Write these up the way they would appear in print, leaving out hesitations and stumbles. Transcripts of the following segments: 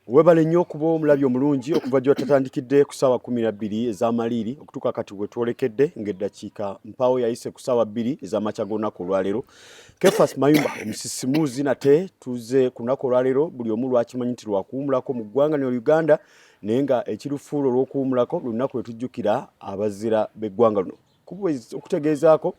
Webale nnyo okuba omulabi omulungi okuva gye watatandikidde ku ssaawa 12 ez'amaliiri okutuuka kati we twolekedde ng'eddakiika mpaawo yayise ku ssaawa 2 ez'amakya g'olunaku olwaleero. Kefas Mayumba omusisimuuzi nate tuze ku lunaku olwaleero buli omu lwakimanyi nti lwakuwumulako mu ggwanga lino Uganda naye nga ekirufuula olw'okuwumulako lunaku lwe tujjukira abazira b'eggwanga luno. Okutegeezaako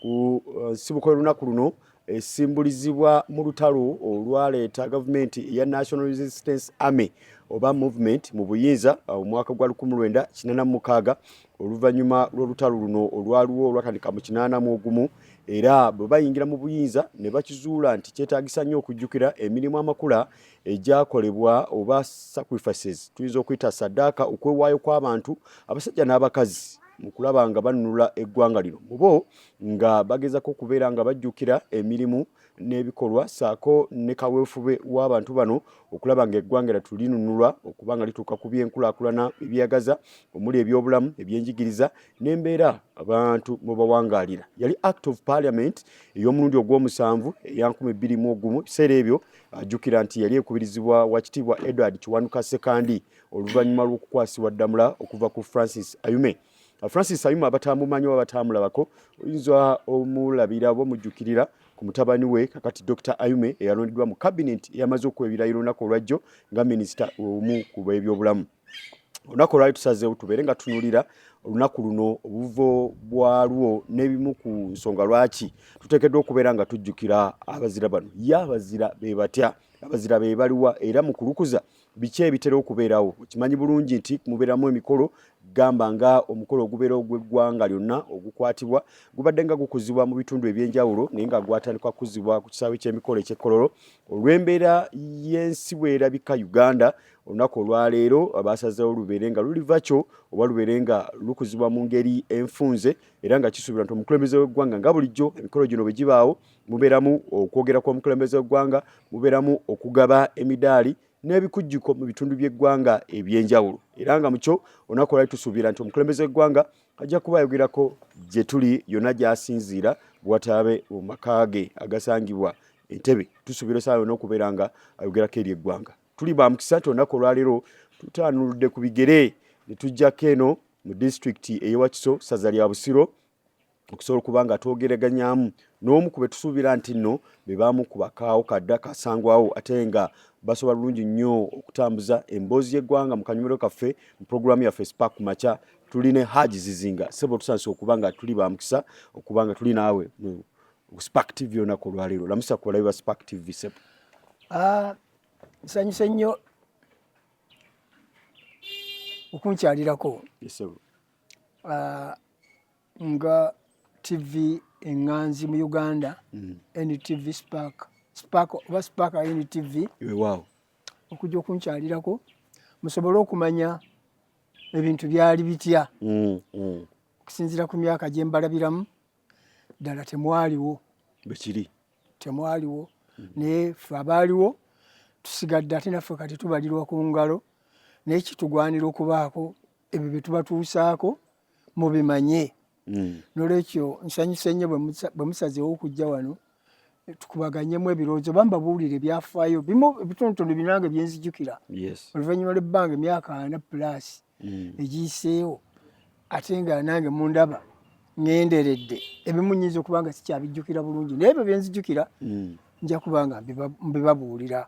ku nsibuko y'olunaku luno esimbulizibwa mu lutalo olwaleeta gavumenti eya National Resistance Army oba movement mu buyinza omwaka gwa 1986 oluvannyuma lw'olutalo luno olwaliwo olwatandika mu 81 era bwe bayingira mu buyinza ne bakizuula nti kyetaagisa nnyo okujjukira emirimu amakula egyakolebwa oba sacrifices tuyinza okuyita saddaaka okwewaayo kw'abantu abasajja n'abakazi mu kulaba nga banunula eggwanga lino mu bo nga bagezako okubeera nga bajjukira emirimu n'ebikolwa saako ne kaweefube w'abantu bano okulaba nga eggwanga lyattu linunulwa okuba nga lituuka ku byenkulaakulana ebyeyagaza omuli ebyobulamu ebyenjigiriza n'embeera abantu mwe bawangaalira. Yali Act of Parliament ey'omulundi ogw'omusanvu eya 2001 ebiseera ebyo ajjukira nti yali ekubirizibwa Wakitiibwa Edward Kiwanuka Ssekandi oluvannyuma lw'okukwasibwa ddamula okuva ku Francis Ayume. Francis Ayuma abatamumanyi oba batamulabako oyinza omulabira oba omujjukirira ku mutabani we kakati Dr. Ayume eyalondeddwa mu cabinet eyamaze okuwa ebirayiro olunaku olwajjo nga minisita omu ku b'ebyobulamu. Olunaku olwali tusazeewo tubeere nga tunulira olunaku luno obuvo bwalwo n'ebimu ku nsonga lwaki tuteekeddwa okubeera nga tujjukira abazira bano. Ye abazira be batya, abazira be baliwa era mu kulukuza biki ebitera okubeerawo. Okimanyi bulungi nti mubeeramu emikolo gamba nga omukolo ogubeera ogw'eggwanga lyonna ogukwatibwa gubadde nga gukuzibwa mu bitundu ebyenjawulo naye nga gwatandika kukuzibwa ku kisaawe ky'emikolo eky'ekkololo olw'embeera y'ensi bw'erabika Uganda. Olunaku olwaleero abasazeewo lubeere nga luliva kyo oba lubeere nga lukuzibwa mu ngeri enfunze era nga kisuubirwa nti omukulembeze w'eggwanga nga bulijjo emikolo gino bwe gibaawo mubeeramu okwogera kw'omukulembeze w'eggwanga, mubeeramu okugaba emidaali n'ebikujjuko mu bitundu by'eggwanga ebyenjawulo era nga mukyo olunaku olwali tusuubira nti omukulembeze w'eggwanga ajja kuba ayogerako gye tuli yonna gy'asinziira bw'ataabe mu maka ge agasangibwa Entebbe. Tusuubira essaawa yonna okubeera nga ayogerako eri eggwanga. Tuli ba mukisa nti olunaku olwaleero tutaanuludde ku bigere ne tujjako eno mu disitulikiti ey'e Wakiso ssaza lya Busiro okusobola okuba nga twogeraganyaamu n'omu ku be tusuubira nti nno be baamu ku bakaawo kadda kasangwawo ate nga basobola bulungi nnyo okutambuza emboozi y'eggwanga mu kanyumiriro kaffe mu puroguramu yaffe Spark ku makya. Tuli ne Haji Zizinga sebo tusanyusa okuba nga tuli ba mukisa okuba nga tuli naawe mu Spark TV olunaku olwaleero. Lamusa ku balabi ba Spark TV sebo. Nsanyuse nnyo okunkyalirako nga TV eŋŋanzi mu Uganda NTV Spark oba Spark NTV okujja okunkyalirako musobole okumanya ebintu byali bitya okusinziira ku myaka gye mbalabiramu ddala temwaliwo bekiri temwaliwo naye ffe abaaliwo tusigadde ate naffe kati tubalirwa ku ngalo naye kitugwanira okubaako ebyo bye tubatuusaako mubimanye. N'olwekyo nsanyuse nnyo bwe musazeewo okujja wano tukubaganyemu ebirowoozo oba mbabuulire ebyafaayo bimu ebitonotono binange byenzijukira oluvannyuma lw'ebbanga emyaka 4+ egiyiseewo ate nga nange mundaba ngenderedde ebimu nnyinza okuba nga sikyabijjukira bulungi naye ebyo byenzijukira nja kuba nga mbibabuulira.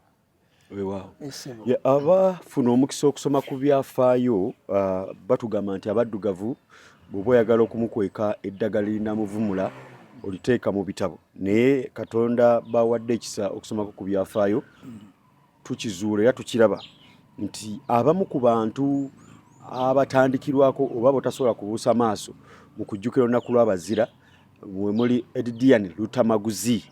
Abafuna omukisa okusoma ku byafaayo batugamba nti abaddugavu bw'oba oyagala okumukweka eddagala linamuvumula oliteeka mu bitabo naye Katonda bawadde ekisa okusomako ku byafaayo tukizuula era tukiraba nti abamu ku bantu abatandikirwako oba botasobola kubuusa maaso mu kujjukira olunaku lw'abazira mwe muli Edidian Lutamaguzi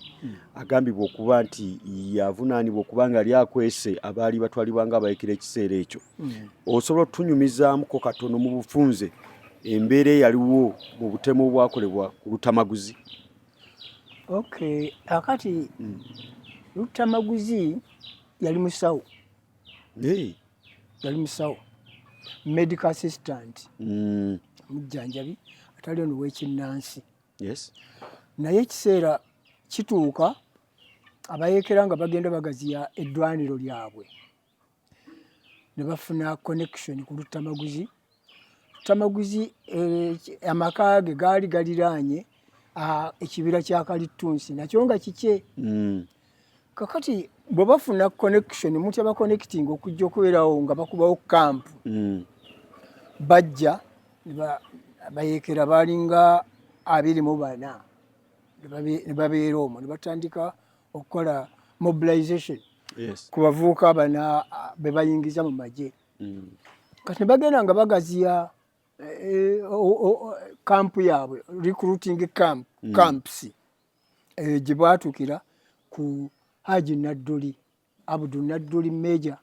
agambibwa okuba nti yavunaanibwa okuba nga lyakwese abaali batwalibwa nga abayekera ekiseera ekyo. Osobola otunyumizaamuko katono mu bufunze embeera eyaliwo mu butemu obwakolebwa ku Lutamaguzi? Akati Lutamaguzi yali musawo medical assistant mujjanjabi atali ono w'ekinnansi. Naye ekiseera kituuka abayeekera nga bagenda bagaziya eddwaniro lyabwe ne bafuna connection ku Lutamaguzi. Lutamaguzi amaka ge gaali galiraanye ekibira kya Kalitunsi nakyo nga kikye. Kakati bwe bafuna connection mutya ba connecting okujja okubeerawo nga bakubawo camp. Bajja bayeekera baalinga 24 ne babeera omwo ne batandika okukola mobilization ku bavubuka bana be bayingiza mu magye. Kati ne bagenda nga bagaziya kampu yaabwe recruiting camps gye baatuukira ku Haji Nadduli Abdul Nadduli Major.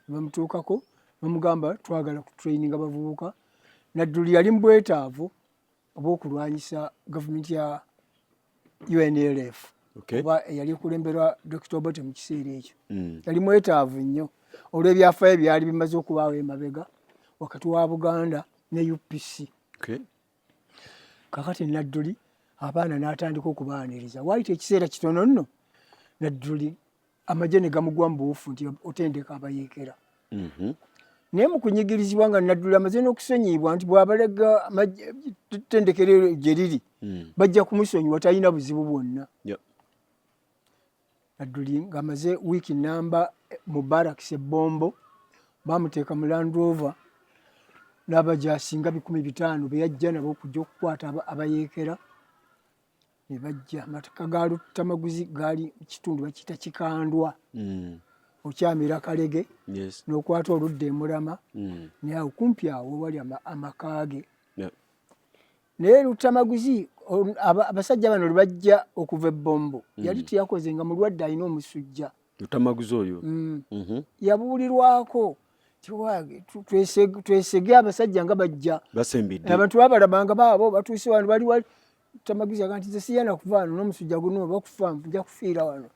Bamutuukako bamugamba twagala ku training abavubuka. Nadduli yali mu bwetaavu obw'okulwanyisa gavumenti ya UNLF. Oba yali kulemberwa Dr. Obote mu kiseera ekyo. Yali mwetaavu nnyo olw'ebyafaayo byali bimaze okubaawo emabega wakati wa Buganda ne UPC. Kakati Nadduli abaana n'atandika okubaaniriza. Waayita ekiseera kitono nno Nadduli amagye ne gamugwa mu buufu nti otendeka abayeekera. Naye mu kunyigirizibwa nga Nadduli amaze n'okusonyiibwa nti bw'abalega ettendekero gye riri bajja kumusonyiwa talina buzibu bwonna. Nadduli ng'amaze wiiki namba mu barracks Bombo baamuteeka mu Land Rover n'abajaasi nga 500 be yajja nabo okujja okukwata abayeekera ne bajja. Amateka ga Lutamaguzi gaali mu kitundu bakiyita Kikandwa. Okyamira Kalege n'okwata oludda e Murama naye awo kumpi awo wali amaka ge. Naye Lutamaguzi abasajja bano lwe bajja okuva e Bombo yali teyakoze nga mulwadde alina omusujja. Lutamaguzi oyo yabuulirwako twesege abasajja nga bajja basembidde abantu babalabanga baabo batuuse wano bali wali. Lutamaguzi aga nti nze siyana kuva wano n'omusujja guno bakufa nja kufiira wano.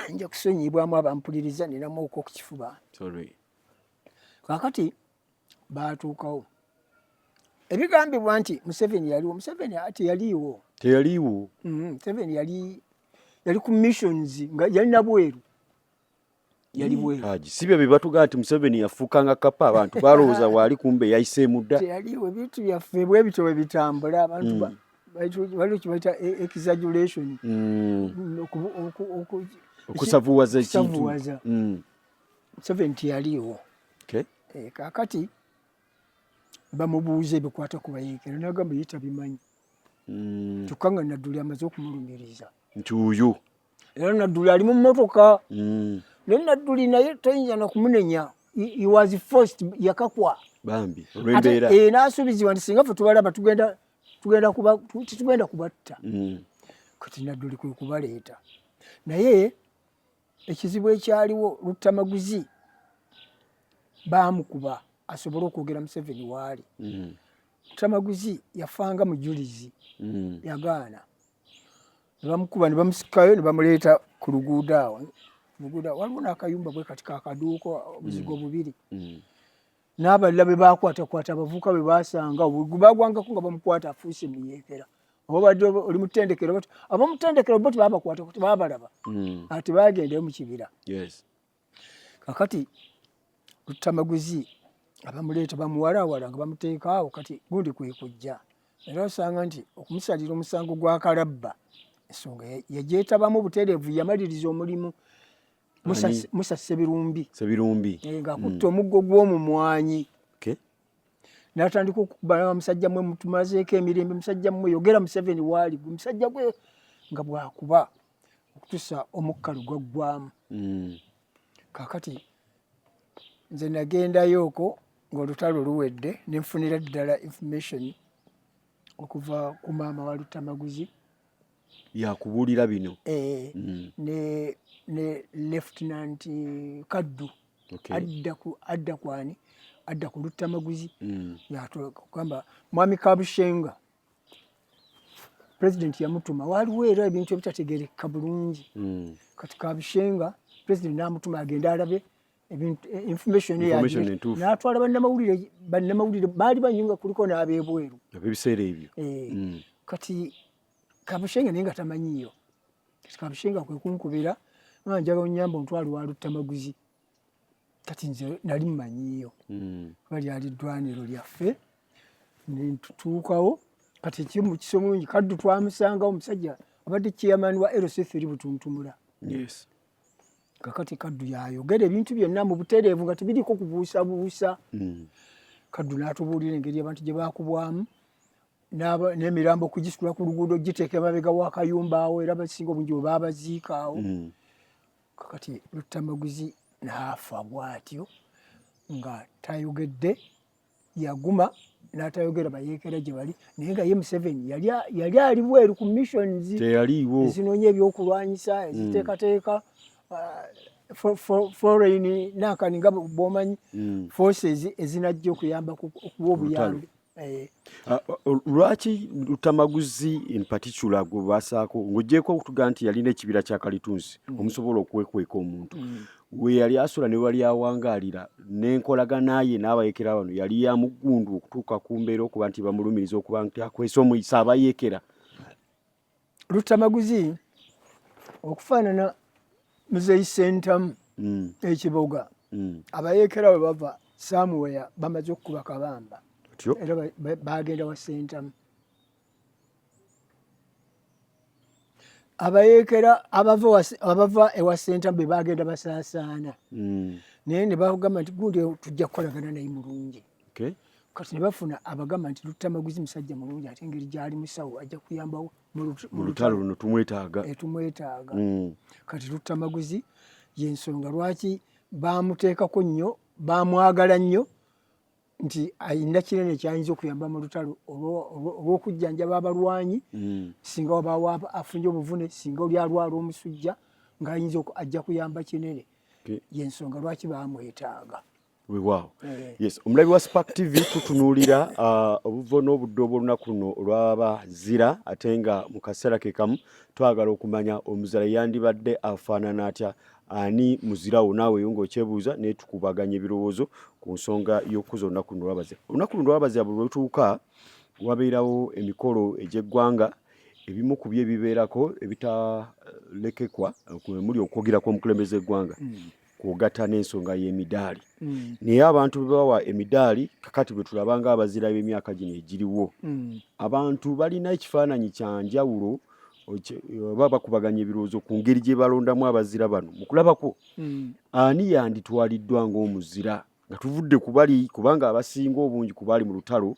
Nja kusonyiibwamu abampuliriza ninamuuka okukifuba. Kakati baatuukawo ebigambibwa nti Museveni yaliwo. Museveni ati yaliiwo. Teyaliiwo. Museveni yali ku missions nga yali nabweru. Yali bweru. Haji sibyo bye batugamba nti Museveni yafuukanga kapa abantu balowooza waali kumbe yayiseemu dda. Teyaliiwo. Ebintu byaffe bwe bityo bwe bitambula abantu waliwo kibayita exaggeration. Okusavuwaza ekintu. Museveni teyaliiwo. Kakati bamubuuza ebikwata ku bayeekera n'agamba ye tabimanyi. Kyokka nga Nadduli amaze okumulumiriza nti oyo era Nadduli ali mu mmotoka. Naye Nadduli naye toyinza nakumunenya. He was forced yakakwa bambi olw'embeera. N'asuubizibwa nti singa ffe tubalaba titugenda kubatta. Kati Nadduli kwe kubaleeta. Naye ekizibu ekyaliwo Lutamaguzi baamukuba asobole okwogera Museveni waali. Lutamaguzi yafanga mujulizi yagaana. Ne bamukuba ne bamusikayo ne bamuleeta ku luguudo awo. Waliwo n'akayumba bwe kati kakaduuka obuzigo bubiri. N'abalala be baakwatakwata abavubuka be baasanga bagwangako nga bamukwata afuuse muyeekera. Obadde oli mu ttendekero bati ab'omu ttendekero bo tebabakwata tebabalaba ati baagendeyo mu kibira. Kakati Lutamaguzi abamuleeta bamuwalawala nga bamuteeka awo kati gundi kwe kujja. Era osanga nti okumusalira omusango gwa kalabba ensonga yagyetabamu butereevu yamaliriza omulimu. Musa Sebirumbi ng'akutte omuggo gw'omumwanyi. N'atandika okukubala musajja mmwe mutumazeeko emirembe musajja mmwe yogera Museveni waali musajja gwe nga bw'akuba okutuusa omukkalu gwaggwamu. Kakati nze nagendayo okwo ng'olutalo luwedde ne nfunira ddala information okuva ku maama wa Lutamaguzi yakubuulira bino. Ne Lieutenant Kaddu adda kwani adda ku Lutamaguzi yatugamba Mwami Kabushenga President yamutuma waliwo era ebintu ebitategeereka bulungi. Kati Kabushenga President n'amutuma agenda alabe information n'atwala bannamawulire baali banyunga kuliko n'abeebweru ebiseera ebyo. Kati Kabushenga naye nga tamanyiyo. Kabushenga kwe kunkubira njagala onnyamba omutwalo wa Lutamaguzi. kati nze nali mmanyiyo bali ali ddwaniro lyaffe nentutuukawo kati ekimu kisomulungi Kaddu twamusangawo omusajja abadde chairman wa LC3 Butuntumula. Yes. Kakati Kaddu yayogera ebintu byonna mu butereevu nga tebiriko kubuusabuusa. Kaddu n'atubuulira engeri abantu gye baakubwamu n'emirambo kugisitula ku luguudo giteeka emabega w'akayumba awo era basinga obungi bwe baabaziika awo. Kakati Luttamaguzi n'afa bw'atyo nga tayogedde, yaguma n'atayogera bayeekera gye bali naye nga ye Museveni yali ali bweru ku missions ezinoonya ebyokulwanyisa eziteekateeka foreign nankani nga bw'omanyi forces ezinajja okuyamba okuwa obuyambi. Lwaki Luttamaguzi in particular gwe basaako ng'oggyeko okutuga nti yalina ekibira kya Kalitunsi omusobola okwekweka omuntu we yali asula ne wali awangaalira n'enkolagana ye n'abayeekera bano yali ya muggundu okutuuka ku mbeera okuba nti bamulumiriza okuba nti akwesa omuyisa abayeekera. Luttamaguzi okufaanana Muzeeyi Ssentamu ekiboga abayeekera bwe bava somewhere bamaze okukuba kabamba era bagenda wa Ssentamu. Abayeekera abava ewa Ssentamu be bagenda basaasaana naye ne bagamba nti gundi tujja kukolagana naye mulungi. Kati ne bafuna abagamba nti Luttamaguzi musajja mulungi ate engeri gy'ali musawo ajja kuyambawo mu lutalo luno tumwetaaga. Kati Luttamaguzi y'ensonga lwaki baamuteekako nnyo baamwagala nnyo nti ayina kinene kyayinza okuyamba mu lutalo olw'okujjanjaba abalwanyi singa wabaawo afunye obuvune singa oli alwala omusujja ng'ayinza ajja kuyamba kinene. Y'ensonga lwaki baamwetaaga. Weewaawo. Yes, omulabi wa Spark TV tutunuulira obuvo n'obudde obw'olunaku luno olw'abazira ate nga mu kaseera ke kamu twagala okumanya omuzira yandibadde afaanana atya, ani muzirawo naawe ng'okyebuuza naye tukubaganya ebirowoozo ku nsonga y'okukuza olunaku luno olw'abazira. Olunaku luno olw'abazira bwe lutuuka wabeerawo emikolo egy'eggwanga ebimu ku byo ebibeerako ebitalekekwa muli okwogera kw'omukulembeze eggwanga kwogatta n'ensonga y'emidaali. Naye abantu bwe bawa emidaali kakati bwe tulaba ng'abazira b'emyaka gino egiriwo abantu balina ekifaananyi kya njawulo oba bakubaganya ebirowoozo ku ngeri gye balondamu abazira bano mu kulabako ani yanditwaliddwa ng'omuzira nga tuvudde ku bali kubanga abasinga obungi ku baali mu lutalo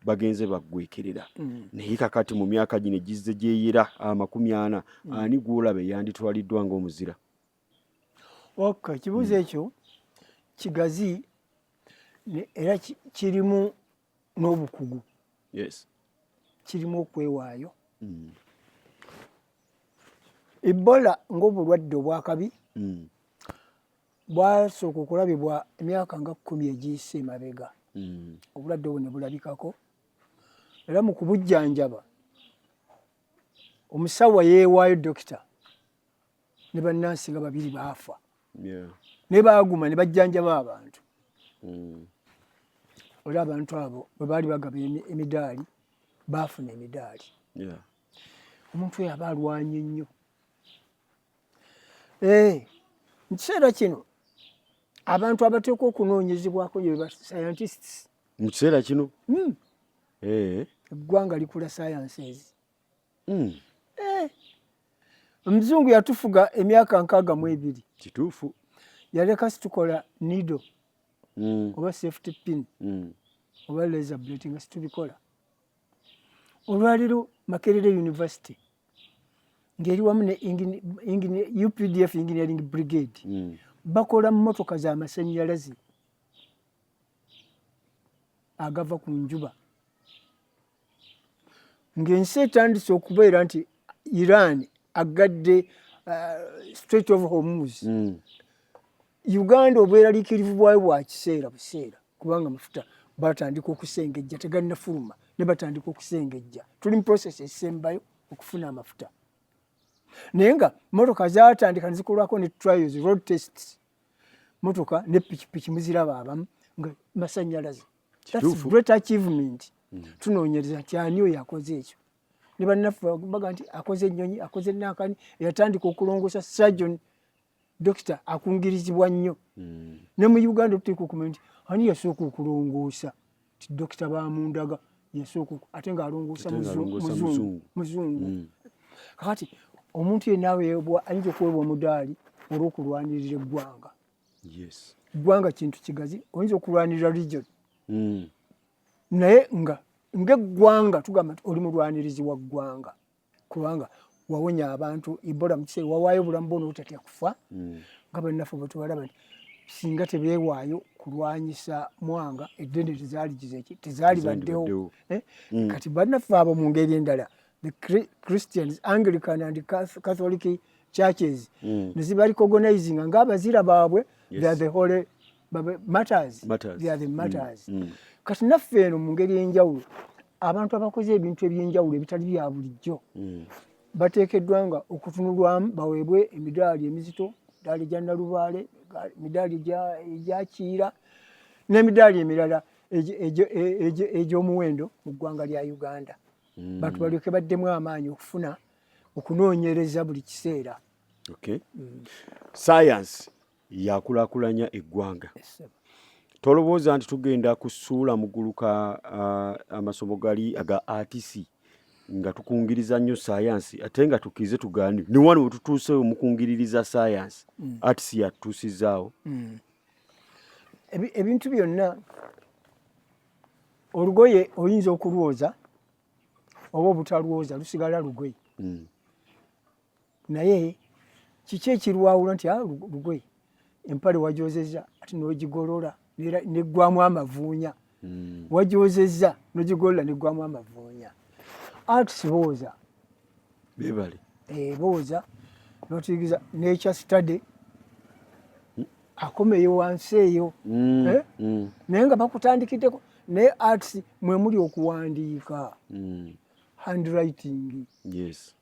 bagenze baggwekerera naye kakati mu myaka gino egizze gyeyera 40 ani gw'olaba yanditwaliddwa ng'omuzira. Ekibuuzo ekyo kigazi era kirimu n'obukugu. Kirimu okwewaayo. Ebola ng'obulwadde obwakabi bwasooka okulabibwa emyaka nga 10 egiyise emabega. Obulwadde obwo ne bulabikako era mu kubujjanjaba omusawo yeewaayo dokita ne bannansi nga 2 baafa. Ne baaguma ne bajjanjaba abantu. Olwo abantu abo bwe baali bagaba emidaali baafuna emidaali. Omuntu oyo aba alwanye nnyo. Mu kiseera kino abantu abateeka okunoonyezebwako gye ba scientists. Mu kiseera kino eggwanga likula sciences. Omuzungu yatufuga emyaka 62. Kituufu. Yaleka situkola needle oba safety pin oba laser blade nga situbikola. Olwaliro Makerere University ng'eri wamu ne UPDF Engineering Brigade bakola mmotoka z'amasannyalaze agava ku njuba. Ng'ensi etandise okubeera nti Iran agadde Strait of Hormuz. Uganda obweraliikirivu bwayo bwa kiseera buseera kubanga amafuta batandika okusengejja tegannafuluma ne batandika okusengejja. Tuli mu process esembayo okufuna amafuta. Naye nga motoka zaatandika ne zikolwako ne trials, road tests. Motoka ne pikipiki muziraba abamu nga masannyalaze. That's great achievement. Tunoonyereza nti ani oyo akoze ekyo. Ne bannaffe baga nti akoze ennyonyi akoze nankani yatandika okulongoosa surgeon dokita akungirizibwa nnyo ne mu Uganda tuteeka okumanya nti ani yasooka okulongoosa ti Dokita Bamundaga yasooka ate ng'alongoosa muzungu. Kakati omuntu yenna ayinza okuweebwa omudaali olw'okulwanirira eggwanga. Eggwanga kintu kigazi, oyinza okulwanirira region naye ng'eggwanga tugamba nti oli mulwanirizi wa ggwanga kubanga wawonya abantu Ebola mu kiseera wawaayo obulamu bwo n'otatya kufa nga bannaffe bwe tubalaba nti singa tebeewaayo kulwanyisa Mwanga eddene tezaali baddewo. Kati bannaffe abo mu ngeri endala the Christians, Anglican and Catholic churches ne zibarecognising ng'abazira baabwe they are the holy martyrs. They are the martyrs. Kati naffe eno mu ngeri y'enjawulo abantu abakoze ebintu eby'enjawulo ebitali bya bulijjo bateekeddwa nga okutunulwamu baweebwe emidaali emizito, emidaali gya Nalubaale, emidaali egya Kiira n'emidaali emirala egy'omuwendo mu ggwanga lya Uganda. Bantu balyoke baddemu amaanyi okufuna okunoonyereza buli kiseera. Science yakulaakulanya eggwanga. Tolowooza nti tugenda kusuula mu gguluka amasomo gali aga RTC nga tukungiriza nnyo science ate nga tukize tugaani ne wano we tutuuse omukungiririza science RTC yatutuusizaawo. Ebintu byonna olugoye oyinza okulwoza oba obutalwoza lusigala lugoye. Naye kiki ekirwawula nti lugoye empale wagyozezza ati n'ogigolola neggwamu amavuunya. Wagyozezza n'ogigolola neggwamu amavuunya. Arts booza beebale booza n'otuyigiriza nature study akomeyo wansi eyo naye nga bakutandikiddeko naye arts mwe muli okuwandiika handwriting.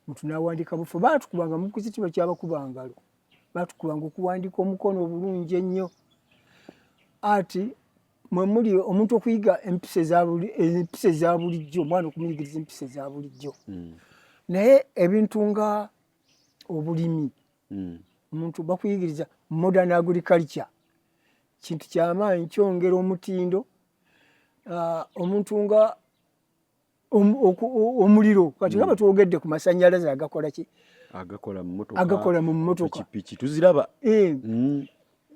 Muntu n'awandiika bufu baatukubanga mu kizitibwa ky'abakubangalo baatukubanga okuwandiika omukono obulungi ennyo. Ati mwe muli omuntu okuyiga empisa eza bulijjo omwana okumuyigiriza empisa eza bulijjo. Naye ebintu nga obulimi omuntu bakuyigiriza modern agriculture kintu ky'amaanyi kyongera omutindo. Omuntu nga omuliro kati nga batwogedde ku masannyalaze agakola ki agakola mu mmotoka piki tuziraba.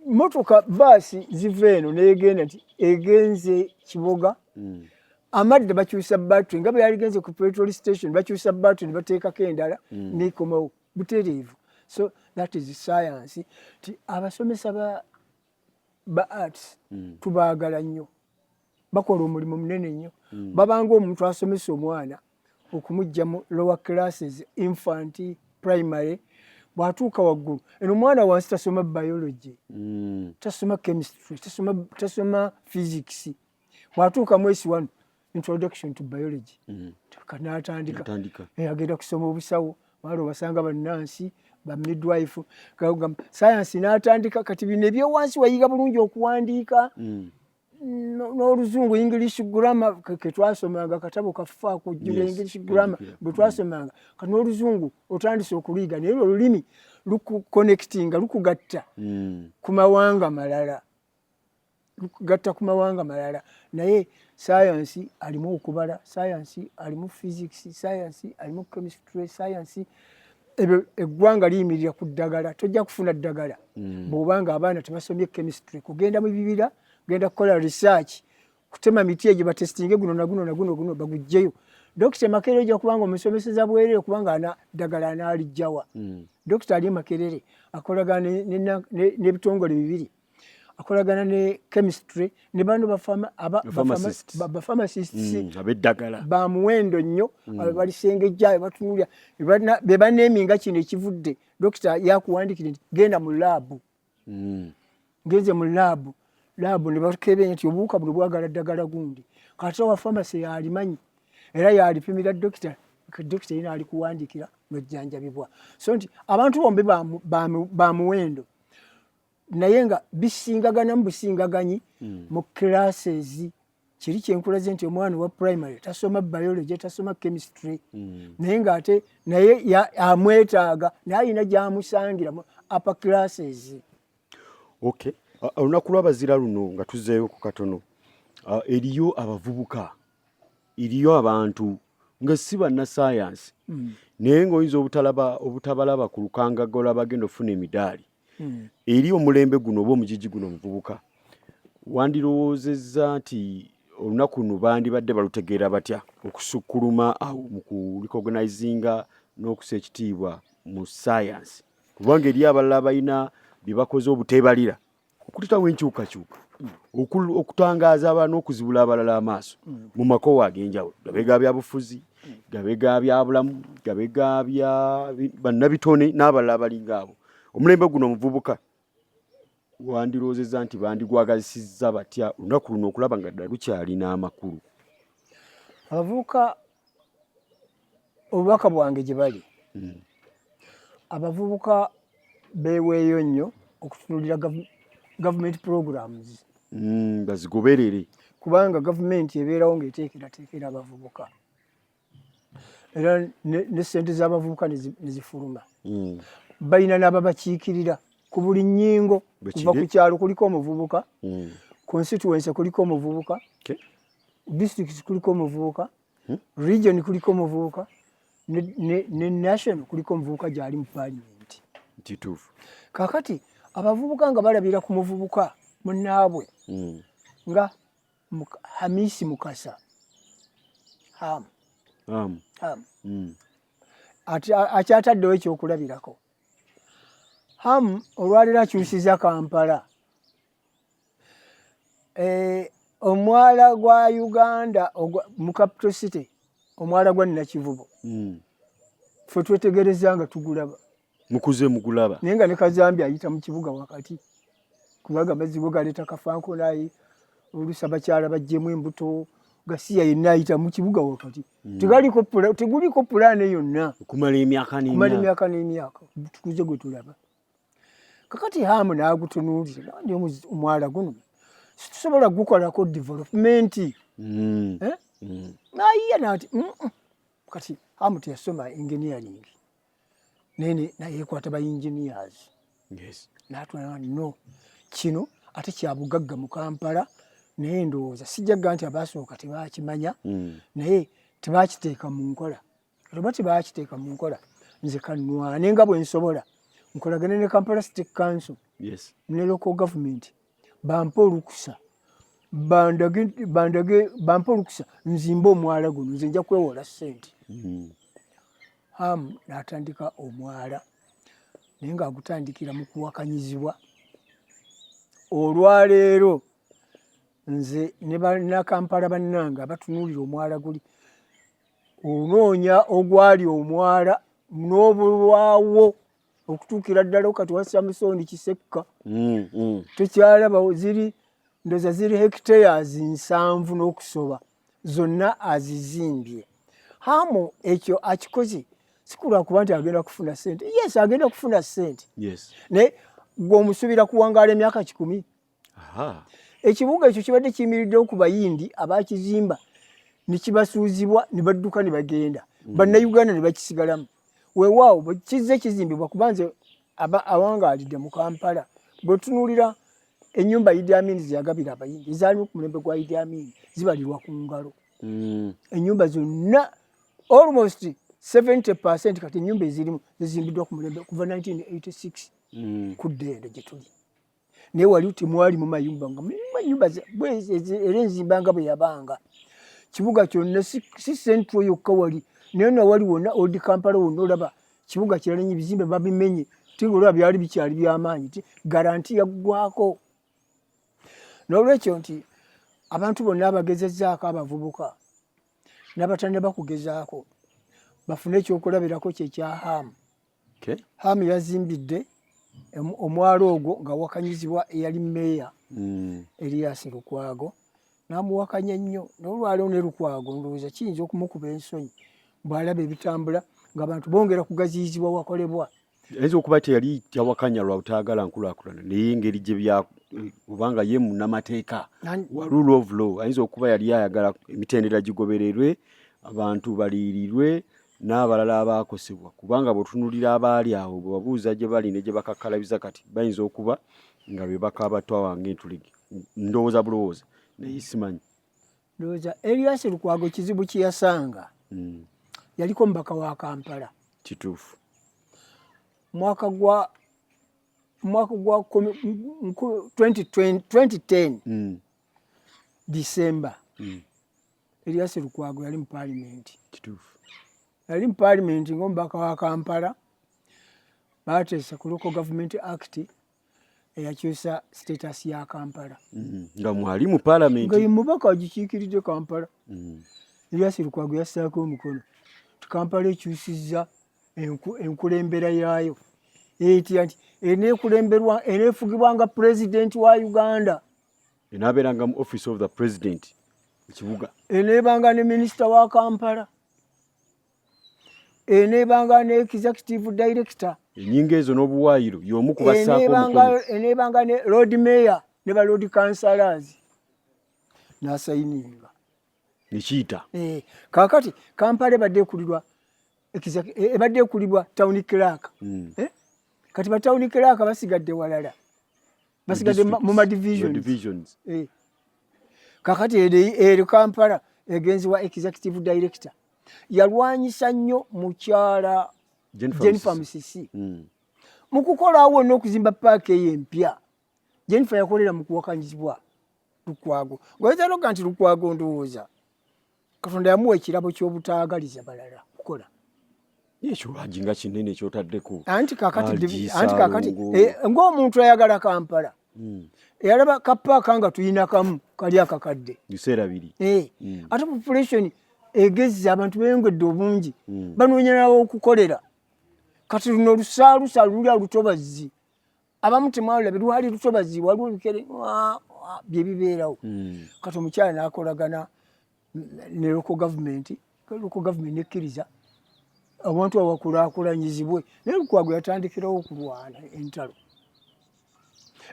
Motoka baasi ziva eno neegenda nti egenze Kiboga amadde bakyusa battery nga bwe yaligenze ku petrol station bakyusa battery ne bateekako endala nekomawo butereevu. So that is science. Ti abasomesa ba arts tubaagala nnyo bakola omulimu munene nnyo. Babanga omuntu asomesa omwana okumujja mu lower classes infant primary bw'atuuka waggulu eno omwana wansi tasoma biology tasoma chemistry tasoma physics. Bw'atuuka mu S1 introduction to biology n'atandika agenda kusoma obusawo waliwo basanga bannansi ba midwife science n'atandika kati bino ebyowansi wayiga bulungi okuwandiika n'oluzungu English grammar ke twasomanga katabo kafa kujjula English grammar bwe twasomanga kati n'oluzungu otandise okuliga naye olulimi lukuconnectinga lukugatta ku mawanga malala. Naye science alimu okubala, science alimu physics, science alimu chemistry, science eggwanga liyimirira ku ddagala. Tojja kufuna ddagala bw'obanga abaana tebasomye chemistry. Kugenda mu bibira genda kukola research kutema miti egyo batestinge guno naguno bagujjeyo. Dokita Makerere ojja kubanga omusomeseza bwerere kubanga ddagala anaalijjawa. Dokita ali Makerere akolagana n'ebitongole bibiri akolagana ne chemistry ne bano bapharmacists abeddagala ba muwendo nnyo balisengejjayo batunulya be baneeminga kino ekivudde. Dokita yakuwandikira nti genda mu laabu. Ngenze mu laabu ne bakebenya nti obuwuka buno bwagala ddagala gundi kati wa pharmacy yalimanyi era yalipimira dokita yina alikuwandikira n'ojjanjabibwa. So nti abantu bombi ba muwendo naye nga bisingagana mu busingaganyi mu classes. Kiri kyenkulaze nti omwana wa primary tasoma biology tasoma chemistry naye ng'ate naye amwetaaga naye alina gy'amusangira mu upper classes. olunaku lw'abazira luno nga tuzzeeyo ku katono, eriyo abavubuka, eriyo abantu nga si bannassaayansi naye ng'oyinza obutabalaba ku lukangagola bagenda okufuna emidaali. Eri omulembe guno oba omugigi guno omuvubuka wandirowoozezza nti olunaku luno bandibadde balutegeera batya okusukkuluma awo mu kurecognizinga n'okusa ekitiibwa mu saayansi, kubanga eri abalala balina bye bakoze obuteebalira okuletawo enkyukakyuka, okutangaaza abalala n'okuzibula abalala amaaso mu makowa ag'enjawulo, gabega bya bufuzi, gabega bya bulamu, gabega bya bannabitone n'abalala abalinga abo. Omulembe guno omuvubuka wandiroozezza nti bandigwagazisizza batya olunaku luno okulaba nga ddala lukyalina amakulu? Abavubuka obubaka bwange gye bali, abavubuka beeweeyo nnyo okutunuulira government programs bazigoberere, kubanga gavumenti ebeerawo ng'eteekerateekera abavubuka era ne ssente z'abavubuka ne zifuluma. Balina n'ababakiikirira ku buli nnyingo, kuva ku kyalo kuliko omuvubuka, constituency kuliko omuvubuka, district kuliko omuvubuka, region kuliko omuvubuka, ne national kuliko omuvubuka gy'ali mu parliament. Kituufu. Kaakati abavubuka nga balabira ku muvubuka munnaabwe nga Hamisi Mukasa akyataddewo ekyokulabirako. Olwaleero akyusiza Kampala, omwala gwa Uganda mu capital city, omwala gwa Nakivubo ffe twetegereza nga tugulaba, mukuze mugulaba, naye nga ne Kazambi ayita mu kibuga wakati, kubanga amazzi go galeeta Kafankonayi, oluusi abakyala baggyemu embuto, Gasiya yenna ayita mu kibuga wakati. Teguliko pulaani yonna okumala emyaka n'emyaka tukuze gwe tulaba. Kakati Hamu n'agutunuulira ndi omwala guno situsobola gukolako development. Nayiya nati kati Hamu teyasoma engineering naye yeekwata ba engineers. N'atwala no kino ate kya bugagga mu Kampala, naye ndowooza sijjagga nti abaasooka tebaakimanya naye tebaakiteeka mu nkola. Oba tebaakiteeka mu nkola, nze kanwane nga bwe nsobola nkolagane ne Kampala City Council ne local government bampe olukusa bampe olukusa nzimbe omwala guno, nze nja kwewola ssente. Hamu n'atandika omwala naye ng'agutandikira mu kuwakanyizibwa. Olwaleero nze ne bannakampala bannange abatunuulira omwala guli, onoonya ogwali omwala n'obulwawo okutuukira ddala kati wa Samusoni Kisekka tokyalabawo, ndoza ziri hectares 7 n'okusoba, zonna azizimbye. Hamu ekyo akikoze si kulwakuba nti agenda kufuna ssente. Yes, agenda kufuna ssente, naye gwe omusuubira kuwangaala emyaka 10. Ekibuga ekyo kibadde kiyimiriddewo ku bayindi abaakizimba ne kibasuuzibwa ne badduka ne bagenda, bannayuganda ne bakisigalamu. Weewaawo bwe kizze kizimbibwa, kuba nze awangaalidde mu Kampala, bwe tunuulira ennyumba Idi Amin ze yagabira abayindi ezaalimu ku mulembe gwa Idi Amin zibalirwa ku ngalo. Ennyumba zonna almost 70% kati ennyumba ezirimu zizimbiddwa ku mulembe kuva 1986 ku ddende gye tuli. Naye wali temwali mu mayumba nga ennyumba era enzimba nga bwe yabanga. Kibuga kyonna si Central yokka wali, naye nawali wonna Old Kampala wonna olaba kibuga kirala nnyo, ebizimbe babimenye olaba byali bikyali by'amaanyi ti garanti yaggwako. N'olwekyo nti abantu bonna abagezezzaako abavubuka n'abatannaba kugezaako bafune ekyokulabirako kye kya Hamu. Hamu yazimbidde omwalo ogwo nga wakanyizibwa eyali mmeeya Erias Lukwago, n'amuwakanya nnyo. N'olwaleero ne Lukwago ndowooza kiyinza okumukuba ensonyi bw'alaba ebitambula ng'abantu bongera kugaziyizibwa wakolebwa. Ayinza okuba teyali yawakanya lwa butaagala nkulaakulana, naye engeri gye kubanga ye munnamateeka wa rule of law, ayinza okuba yali ayagala emitendera gigobererwe, abantu baliirirwe n'abalala abaakosebwa, kubanga bw'otunuulira abaali awo bwe wabuuza gye bali ne gye bakakkalabiza kati bayinza okuba nga bebaka abatwa wange ntulege ndowooza bulowooza naye simanyi ndowooza Erias Lukwago kizibu kiyasanga yaliko mubaka wa Kampala kituufu mwaka gwa 2010 December Erias Lukwago yali mu parliament kituufu yali mu parliament ng'omubaka wa Kampala bateesa ku Local Government Act eyakyusa status ya Kampala nga mwali mu parliament nga mubaka agikiikiridde Kampala Erias Lukwago yassaako omukono Kampala ekyusizza enkulembera yaayo etya nti eneefugibwanga president wa Uganda enaabeeranga mu office of the president ekibuga eneebanga ne minisita wa Kampala eneebanga ne executive director ennyingo ezo n'obuwaayiro y'omu kubassaako omukono eneebanga ne road mayor ne ba road councillors n'asayininga nekiyita kaakati Kampala ebadde ekulibwa town clerk kati ba town clerk basigadde walala basigadde mu ma divisions kaakati eri Kampala egenzi wa executive director yalwanyisa nnyo mukyala Jennifer Musisi mu kukola awo n'okuzimba paaka eyo empya Jennifer yakolera mu kuwakanyizibwa Lukwago gwezaloga nti Lukwago ndowooza Katonda yamuwa ekirabo ky'obutaagaliza balala kukola ekyo ajinga kinene kyotaddeko anti kakati ng'omuntu ayagala Kampala eyalaba kapaaka nga tuyina kamu kali akakadde biseera biri ate population egezza abantu beyongedde obungi banoonya nawo okukolera kati luno lusaalusa luli lutobazi abamu temwalulabe lwali lutobazi waliwo ebikere byebibeerawo kati omukyala n'akolagana ne local government nekkiriza abantu abakulaakulanyizibwe naye Lukwago yatandikirawo okulwana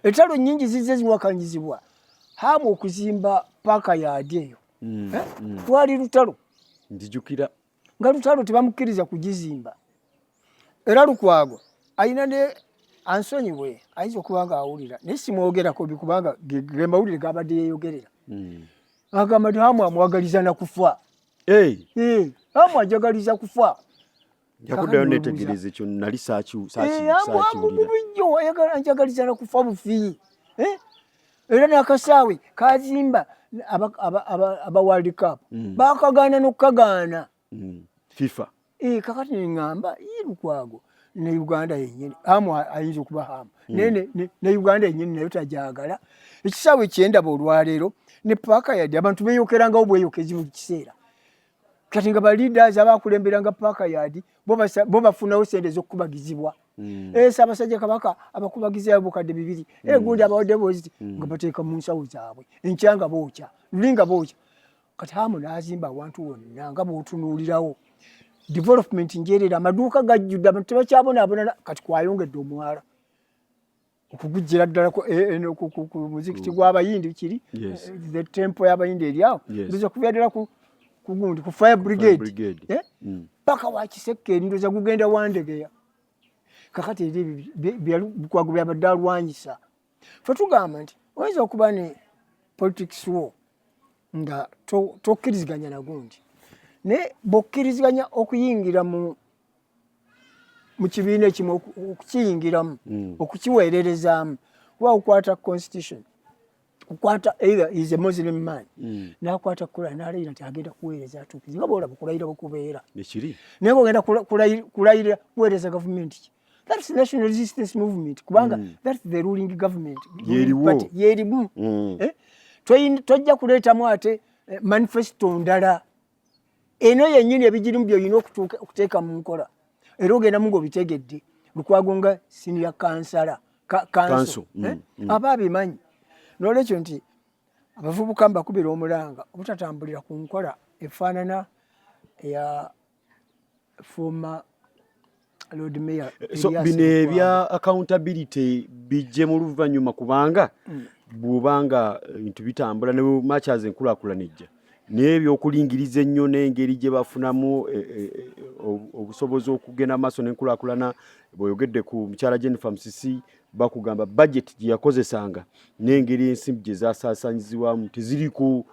entalo nnyingi zizze ziwakanyizibwa hamu okuzimba paaka yaadi eyo twali lutalo nzijukira nga lutalo tebamukkiriza kugizimba era Lukwago ayina ne ansonyiwe ayinza okuba nga awulira naye simwogerako bikubanga ge mawulire gabadde yeeyogerera agamba nti hamu amwagaliza na kufa hamu ajagaliza kufa yakuddayo netegereza ekyo nali saakiwulira njagaliza na kufa bufi era n'akasaawe kazimba aba World Cup bakagaana n'okukagaana FIFA kakati neŋŋamba Lukwago ne Uganda yennyini hamu ayinza okuba hamu ne Uganda yennyini nayo tajagala ekisaawe kyendaba olwaleero ne paaka yadde abantu beeyokerangawo bweyokezi buli kiseera kati nga baleaders abakulemberanga paaka yadi bo bafunawo sente z'okukubagizibwa Ssaabasajja Kabaka abakubagiza abukadde 2 gundi abawadde boziti nga bateeka mu nsawo zaabwe enkyanga bookya lulinga bookya kati hamu n'azimba awantu wonna nga bw'otunuulirawo development njeerera amaduuka gajjudde abantu tebakyabonaabona kati kwayongedde omwala okugujjira ddala ku muzikiti gw'abayindi kiri the temple y'abayindi eryawo ndoza kuvya ddala kugundi ku fire brigade paka wakisekke ndoza gugenda wandegeya kakati eri Lukwago byabadde alwanyisa fe tugamba nti oyinza okuba ne politics war nga tokkiriziganya nagundi naye bw'okkiriziganya okuyingira mu kibiina ekimu okukiyingiramu okukiweererezaamu kuba okukwata constitution kukwata either is a Muslim man n'akwata Quran n'alayira nti agenda kuweereza atuukizi nga bw'olaba kulayira bwekubeera naye ng'ogenda kulayira kuweereza gavumenti ki that's national resistance movement kubanga that's the ruling government yeerimu tojja kuleetamu ate manifesto ndala eno yennyini ebigirimu by'olina okuteeka mu nkola era ogendamu ng'obitegedde Lukwago nga senior kansala kanso aba abimanyi n'olwekyo nti abavubuka mbakubira omulanga obutatambulira ku nkola efaanana eya former Lord Mayor so bino ebya accountability bijje mu luvannyuma kubanga bw'obanga bintu bitambula ne matches enkulaakulanijja n'ebyo okulingiriza ennyo n'engeri gye bafunamu obusobozi okugenda maaso n'enkulaakulana bw'oyogedde ku mukyala Jennifer Musisi bakugamba budget gye yakozesanga n'engeri ensimbi gye zasaasaanyizibwamu teziri ku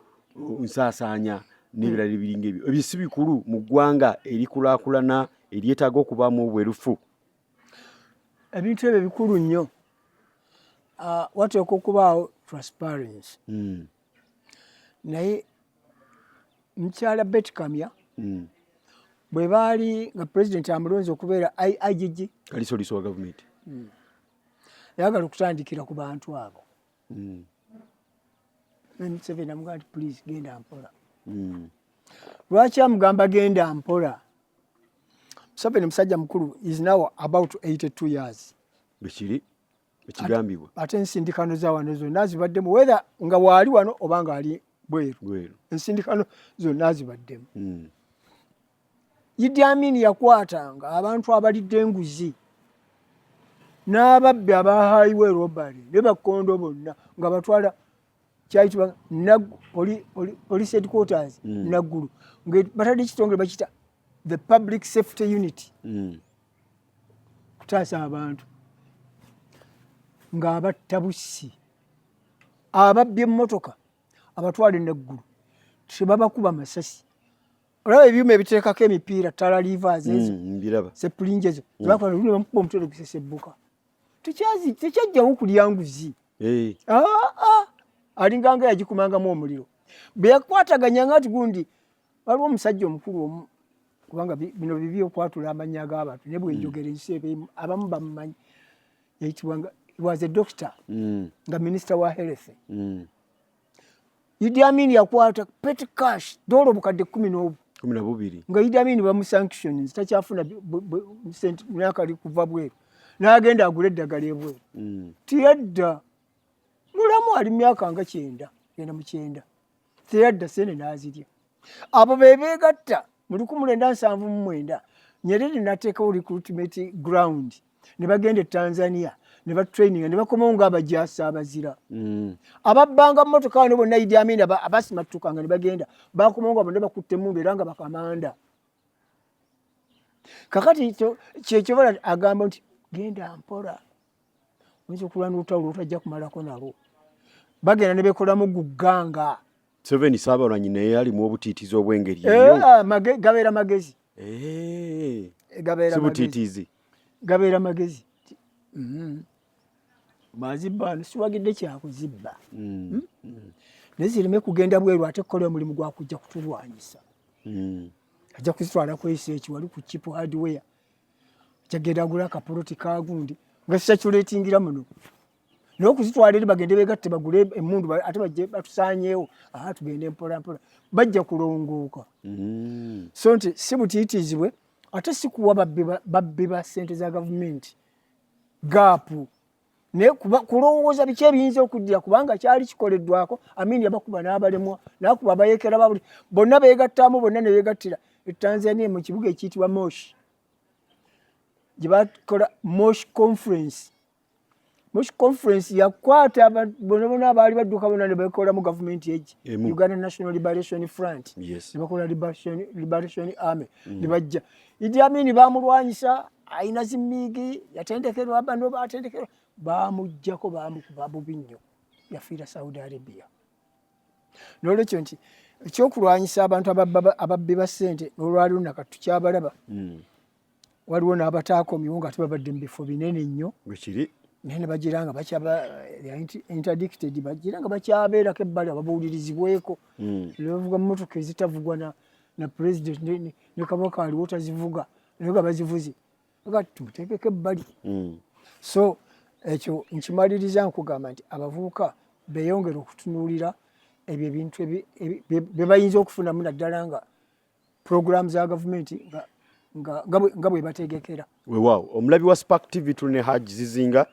nsaasaanya n'ebirala ebiringa ebyo. Ebyo si bikulu mu ggwanga erikulaakulana eryetaaga okubaamu obwerufu. Ebintu ebyo bikulu nnyo. Wateekwa okubaawo transparency. Naye mukyala Betty Kamya bwe baali nga pulezidenti amulonze okubeera IGG kalisoliso wa gavumenti yagala okutandikira ku bantu abo. Museveni amugamba nti please genda mpola. Lwaki amugamba genda mpola? Museveni musajja mukulu is now about 82 years. Bekiri ekigambibwa ate ensindikano za wano zonna zibaddemu whether nga waali wano oba nga ali bweru. Ensindikano zonna zibaddemu. Idi Amin yakwatanga abantu abalidde enguzi n'ababbi aba highway robbery ne bakondo bonna nga batwala kyayitibwa police headquarters Naggulu nga batadde ekitongole bakita the public safety unit kutaasa abantu nga abatta bussi ababbi emmotoka abatwala Naggulu tebabakuba masasi. Olaba ebyuma ebiteekako emipiira ttala livers ezo sepulingi ezo zebakola luno bamukuba omutwe gusesebbuka tekyajjawo kulya nguzi. Alinganga yagikumangamu omuliro bwe yakwataganyanga nti gundi waliwo omusajja omukulu omu kubanga bino bibi okwatula amannya g'abantu ne bwenjogera ensi abamu bamumanyi yayitibwanga was a doctor nga minister wa health. Idi Amin yakwata petty cash dola obukadde 12 nga Idi Amin bamusanctions takyafuna myaka ali kuva bweru n'agenda agula eddagala ebweru. Tiyadda mulamu ali myaka nga 9 tiyadda sene n'azirya. Abo bebeegatta mu 1979 Nyerere n'ateekawo recruitment ground ne bagenda e Tanzania ne batraining ne bakomawo ng'abajaasi abazira. Ababbanga mmotoka wano bonna Idi Amin abasimattukanga ne bagenda bakomawo nga bonna bakutte emmundu era nga bakamanda. Kakati kyekyo bala agamba nti genda mpola oyinza okulwana olutalo lutajja kumalako nalwo. Bagenda ne beekolamu gugganga. Museveni Saabalwanyi naye alimu obutiitizi obw'engeri gabeera magezi. Si butiitiizi. Gabeera magezi. Mazibba siwagidde kyakuzibba. Naye zireme kugenda bweru ate kukola omulimu gwa kujja kutulwanyisa. Ajja kuzitwala kwesa ekiwali ku chipu hardware. Kyagenda agula akapoloti kagundi nga sisakulatingira muno. N'okuzitwala eri bagende beegatte bagule emmundu ate bajje batusaanyeewo tugende mpola mpola bajja kulongooka. So nti si butiitizibwe ate si kuwa babbi ba ssente za gavumenti gaapu ne kulowooza biki ebiyinza okuddira kubanga kyali kikoleddwako. Amin yabakuba n'abalemwa n'akuba abayeekera babuli bonna beegattaamu bonna ne beegattira e Tanzania mu kibuga ekiyitibwa Moshi gye bakola Moshi Conference. Moshi Conference yakwata bonna abaali badduka bonna ne beekola mu gavumenti egi Uganda National Liberation Front ne bakola Liberation Army ne bajja. Idi Amin baamulwanyisa ayina zimmiigi yatendekerwa bano baatendekerwa baamuggyako baamukuba bubi nnyo yafiira Saudi Arabia. N'olwekyo nti ekyokulwanyisa abantu ababbi ba ssente n'olwaliwo nakati tukyabalaba waliwo n'abataakomyewo nga tebabadde mu bifo binene nnyo naye ne bagira nga bakyaba interdicted bagira nga bakyabeerako ebbali ababuulirizibweko ne bavuga mu mmotoka ezitavugwa na president ne kabaka aliwo tazivuga naye nga bazivuze aga tumuteekeko ebbali. So ekyo nkimaliriza nkugamba nti abavubuka beeyongera okutunuulira ebyo ebintu bye bayinza okufunamu naddala nga program za gavumenti nga bwe bategekera. Weewaawo omulabi wa Spark TV tuli ne Haji Zizinga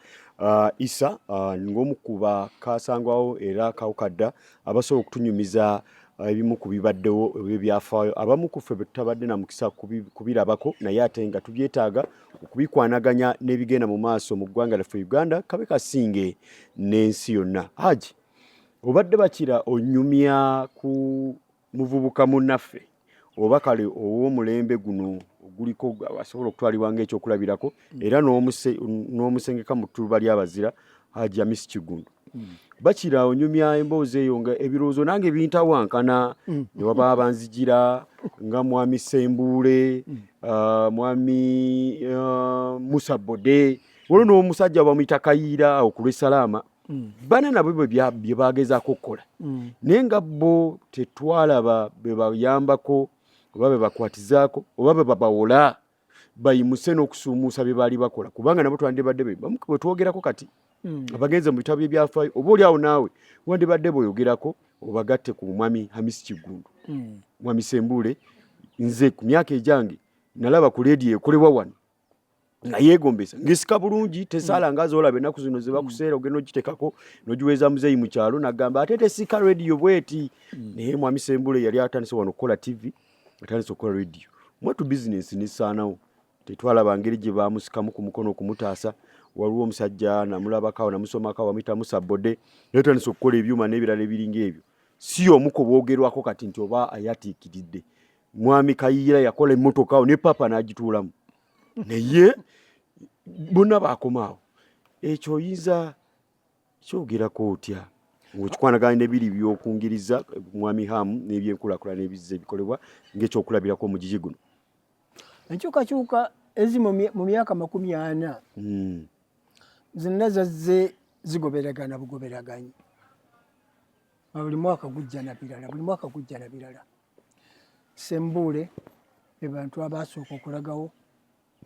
Issa ng'omu ku bakasangwawo era kawukadda abasobola okutunyumiza ebimu ku bibaddewo ebyafaayo abamu ku ffe tutabadde na mukisa kubirabako naye ate nga tubyetaaga okubikwanaganya n'ebigenda mu maaso mu ggwanga lyaffe Uganda kabe kasinge n'ensi yonna. Haji obadde bakira onyumya ku muvubuka munnaffe oba kale ow'omulembe guno guliko asobola okutwalibwa ng'ekyokulabirako era n'omusengeka mu ttuba ly'abazira Hajji Hamisi Kigundu. Bakira onyumya emboozi eyo nga ebirowoozo nange bintawankana ne waba abanzijira nga mwami Sembule, mwami Musa Bode, waliwo n'omusajja bamuyita Kayiira okulwe Salaama. Bana nabo bye bagezaako okukola naye nga bo tetwalaba be bayambako oba be bakwatizaako oba be babawola bayimuse n'okusuumuusa bye baali bakola kubanga nabo twandibadde bwe twogerako kati abagenze mu bitabo by'ebyafaayo oba oli awo naawe wandibadde bweyogerako obagatte ku mwami Hamisi Kigundu. Mwami Sembule nze ku myaka ejange nalaba ku leediyo ekolebwa wano nga yeegombesa ng'esika bulungi tesaala nga zoolaba ennaku zino ze bakuseera ogenda ogitekako n'ogiweeza muzeeyi mu kyalo n'agamba ate tesika leediyo bweti. Naye mwami Sembule yali atandise wano okukola TV, atandise okukola leediyo. Mwatu bizinensi nesaanawo tetwalaba ngeri gye baamusikamu ku mukono okumutaasa. Waliwo omusajja namulabako namusomako bamuyita Musa Bode yatandise okukola ebyuma n'ebirala ebiringa ebyo. Si omuko boogerwako kati nti oba ayatiikiridde. Mwami Kayiira yakola emmotoka awo ne papa n'agituulamu. Naye bonna baakomaawo. Ekyo oyinza kyogerako otya ng'ekikwanaganya n'ebiri by'okungiriza mwami Hamu n'ebyenkulaakulana ebizze bikolebwa ng'ekyokulabirako mu gigi guno. Enkyukakyuka ezimu mu myaka 40 zonna zazze zigoberagana bugoberaganyi. Buli mwaka gujja na birala. Sembule be bantu abasooka okulagawo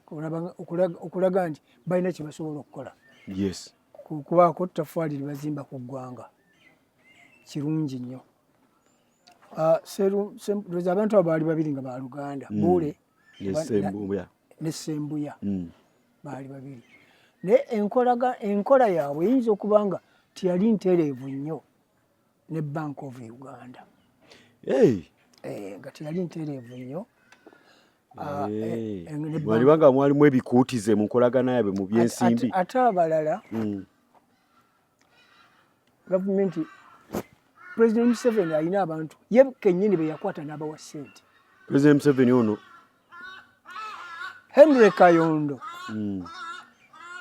okulaga nti balina kye basobola okukola. Yes. Kubaako ttaffaali lye bazimba ku ggwanga kirungi nnyo. Lowooza abantu abo baali babiri nga baaluganda Bule ne Sembuya baali babiri. Naye enkola yaabwe eyinza okuba nga teyali ntereevu nnyo ne Bank of Uganda. Nga teyali ntereevu nnyo. Mwalibanga mwalimu ebikuutize mu nkolagana yaabwe mu byensimbi. Ate abalala gavumenti President Museveni alina abantu ye kennyini be yakwata n'abawa ssente. President Museveni ono Henry Kayondo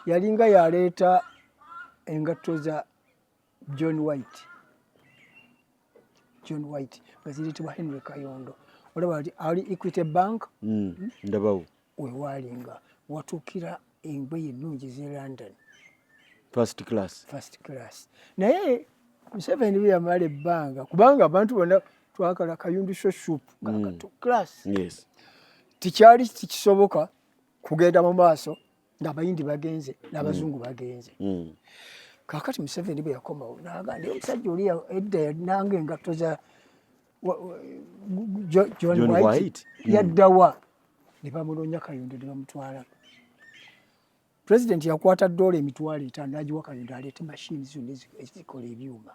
yalinga yaleeta engatto za John White nga zireetebwa Henry Kayondo. Olaba ali Equity Bank ndabawo wewalinga watuukira engoye ennungi z'e London first class. Naye Museveni bwe yamala ebbanga kubanga abantu bonna twakala Kayundu Soup class. Yes. Tikyali kisoboka kugenda mu maaso ng'abayindi bagenze n'abazungu bagenze. Kaakati Museveni bwe yakomawo n'agamba omusajja oli edda yananga engatto za John White yaddawa ne bamunoonya Kayondo ne bamutwala. President yakwata $5 n'agiwa Kayondo aleete machine zonna ezikola ebyuma.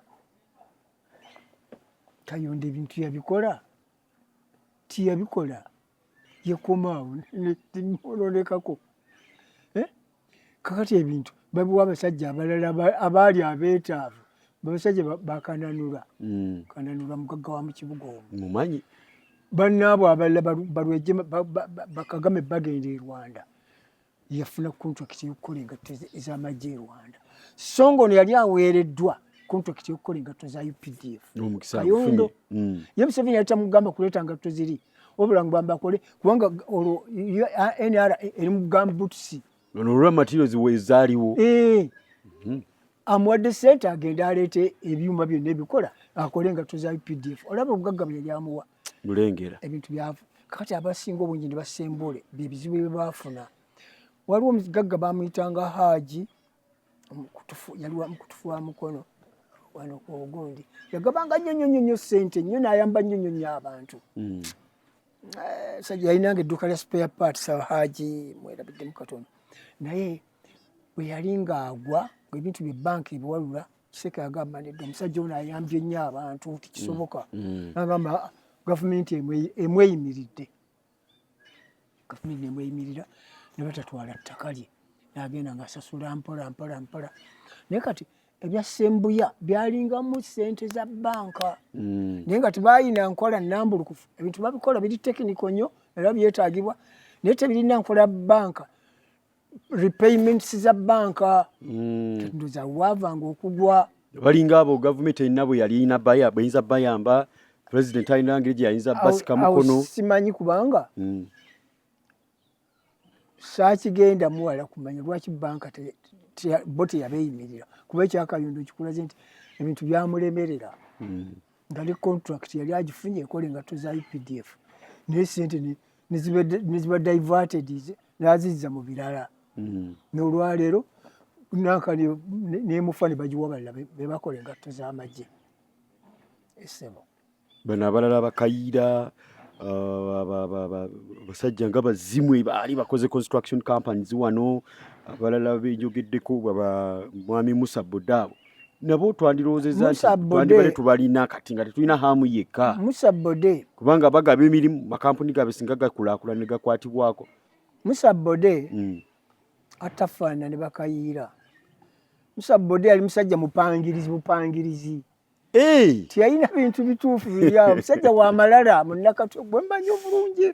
Kayondo ebintu yabikola tiyabikola yekomaawo nemunoonekako. Kakati ebintu babiwa abasajja abalala abaali abeetaavu basajja bakananula mugagga wa mu kibuga omwo mumanyi bannaabo abalala balweje Bakagame bagenda e Rwanda yafuna contract y'okukola engatto ez'amagye e Rwanda. Songo yali aweereddwa contract y'okukola engatto za UPDF. Kayondo ye Museveni yali tamugamba kuleeta ngatto ziri wabula ngamba akole kubanga olwo NR eri mu gambutusi olwa materials wezaaliwo. Amuwadde ssente agenda aleete ebyuma byonna ebikola akole engatto za UPDF. Olaba obugagga bye yamuwa mulengera ebintu byavu. Kakati abasinga obungi ne Basembule bye bizibu bye baafuna. Waliwo omugagga bamuyitanga Haji yali mukutufu wa mukono wano ku Ogundi yagabanga nnyo ssente nnyo n'ayamba nnyo abantu. Sajja yalinanga edduuka lya spare parts Haji mwerabiddemu katono. Naye bwe yali ng'agwa ebintu bye banki ebiwalula Kiseka yagamba nedda omusajja ono ayambye nnyo abantu tikisoboka. N'agamba gavumenti emweyimiridde. Gavumenti emweyimirira ne batatwala ttaka lye n'agenda ng'asasula mpola. Naye kati ebya Sembuya byalingamu ssente za banka. Naye nga tebaayina nkola nnambulukufu ebintu babikola biri tekiniko nnyo era byetaagibwa. naye tebirina nkola banka repayments za banka ndoza wavanga okugwa balinga abo gavumenti erina bwe yali erina bayinza bayamba president alina ngeri gye yayinza basika mukono simanyi kubanga saakigenda muwala kumanya lwaki banka bo teyabeeyimirira kuba ekyakayondo kikulaze nti ebintu byamulemerera nga ne contract yali agifunye ekole engatto za UPDF naye sente neziba diverted nazizza mu birala n'olwaleero nankani nemufa ne bagiwa balala be bakola engatto z'amagye essebo bano abalala bakayiira basajja nga bazimu baali bakoze construction companies wano abalala benjogeddeko mwami Musa Bodaabo nabo twandiroozezza nti twandibale tubalina kati nga tetulina haamu yekka Musa Bode kubanga bagaba emirimu makampuni gabe singa gakulaakulana ne gakwatibwako Musa Bode atafaana ne bakayiira Musa Bode ali musajja mupangirizi tiyalina bintu bituufu biryawo musajja wa malala munnakatwe gwe mmanyi obulungi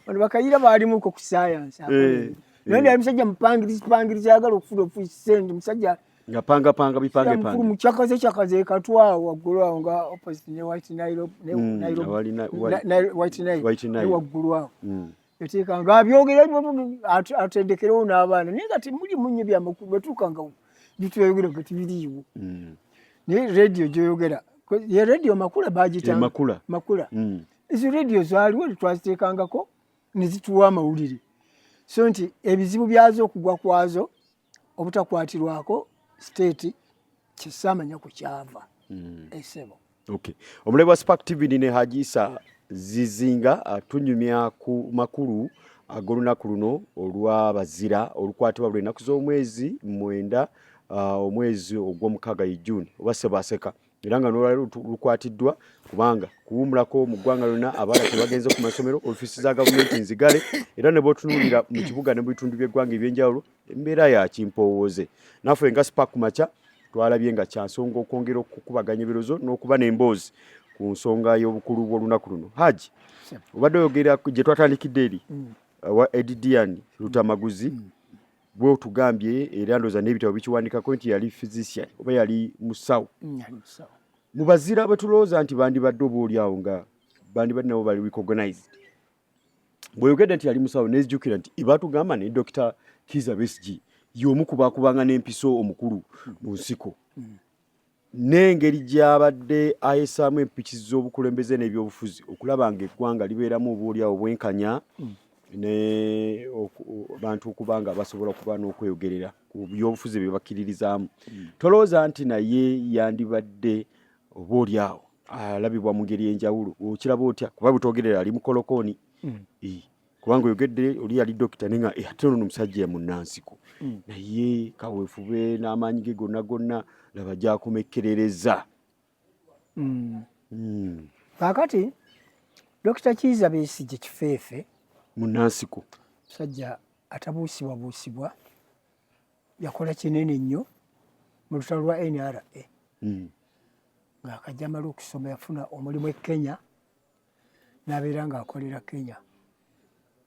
bano bakayiira baalimuko ku science naye ali musajja mupangirizi ayagala okufuna ofisendi musajja nga panga bipange mukyakaze katwa waggulu awo nga opposite ne White Nile waggulu awo yateeka nga abyogera atendekerewo n'abaana naye nga temuli munye byamakulu bwetuuka nga bitweyogera nga tibiriiwo naye rediyo gyoyogera ye rediyo makula bagitanga makula ezo rediyo zaaliwo twaziteekangako ne zituwa amawulire so nti ebizibu byazo okugwa kwazo obutakwatirwako state kisamanya ku kyava essebo omulebe wa Spark TV ne Hajisa Zizinga atunyumya ku makulu ag'olunaku luno olw'abazira olukwatibwa buli ennaku z'omwezi 9 omwezi ogw'omukaaga June oba Ssebaseka era nga n'olwaleero lukwatiddwa kubanga kuwumulako mu ggwanga lyonna abaana tebagenze ku masomero ofiisi za gavumenti nzigale era ne bootunuulira mu kibuga ne mu bitundu by'eggwanga eby'enjawulo embeera ya kimpowooze naffe nga Spark Macha twalabye nga kyansonga okwongera okukubaganya ebirozo n'okuba n'emboozi ku nsonga y'obukulu bw'olunaku luno. Haji obadde oyogera gye twatandikidde eri wa Edidian Lutamaguzi bwe otugambye era ndooza n'ebitabo bikiwandikako nti yali physician oba yali musawo mu bazira bwe tulowooza nti bandibadde oba oliawo nga bandibadde nabo bali recognized bweyogedde nti yali musawo nezijjukira nti ibatugamba ne Dr. Kizza Besigye y'omu ku baakubanga n'empiso omukulu mu nsiko n'engeri gy'abadde ayesaamu empikizi z'obukulembeze n'ebyobufuzi okulaba nga eggwanga libeeramu oba oliawo bwenkanya ne bantu okubanga basobola okuba n'okweyogerera ku byobufuzi bye bakkiririzaamu tolowooza nti naye yandibadde oba oliawo alabibwa mu ngeri y'enjawulo okiraba otya kuba bwetwogerera ali mu kolokooni kubanga oyogedde oli yali dokita naye nga ate ono omusajja munansiko naye kaweefube n'amaanyi ge gonna laba gyakomekkerereza kaakati Dr. Kizza Besigye kifeefe munansiko musajja atabuusibwabuusibwa yakola kinene nnyo mu lutalo lwa NRA ng'akajja amala okusoma yafuna omulimu e Kenya n'abeera ng'akolera Kenya